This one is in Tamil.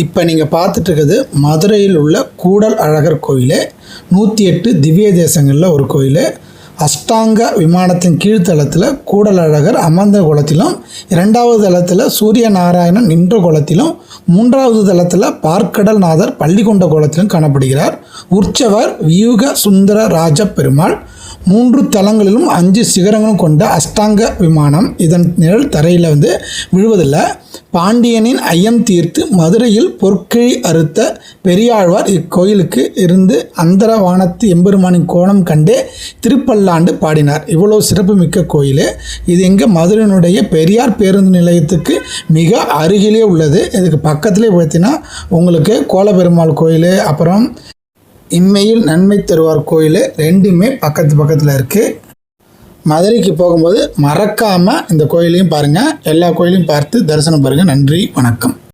இப்போ நீங்கள் பார்த்துட்டு இருக்கிறது மதுரையில் உள்ள கூடல் அழகர் கோயில். 108 திவ்ய தேசங்களில் ஒரு கோயில். அஷ்டாங்க விமானத்தின் கீழ்த்தளத்தில் கூடல் அழகர் அமர்ந்த கோலத்திலும், 2வது தளத்தில் சூரிய நாராயணன் நின்ற கோலத்திலும், 3வது தளத்தில் பார்க்கடல் நாதர் பள்ளி கொண்ட கோலத்திலும் காணப்படுகிறார். உற்சவர் வியூக சுந்தர ராஜ பெருமாள். 3 தளங்களிலும் 5 சிகரங்களும் கொண்ட அஷ்டாங்க விமானம். இதன் நிழல் தரையில் விழுவதில்லை. பாண்டியனின் ஐயம் தீர்த்து மதுரையில் பொற்கிழி அறுத்த பெரியாழ்வார் இக்கோயிலுக்கு இருந்து அந்தர வானத்து எம்பெருமானின் கோலம் கண்டே திருப்பல்லாண்டு பாடினார். இவ்வளோ சிறப்புமிக்க கோயில். இது எங்கே? மதுரையினுடைய பெரியார் பேருந்து நிலையத்துக்கு மிக அருகிலே உள்ளது. இதுக்கு பக்கத்திலே பார்த்தீங்கன்னா உங்களுக்கு கோலபெருமாள் கோயில், அப்புறம் இம்மையில் நன்மை தருவார் கோயில், 2மே பக்கத்தில் இருக்குது. மதுரைக்கு போகும்போது மறக்காமல் இந்த கோயிலையும் பாருங்கள். எல்லா கோயிலையும் பார்த்து தரிசனம் பாருங்கள். நன்றி, வணக்கம்.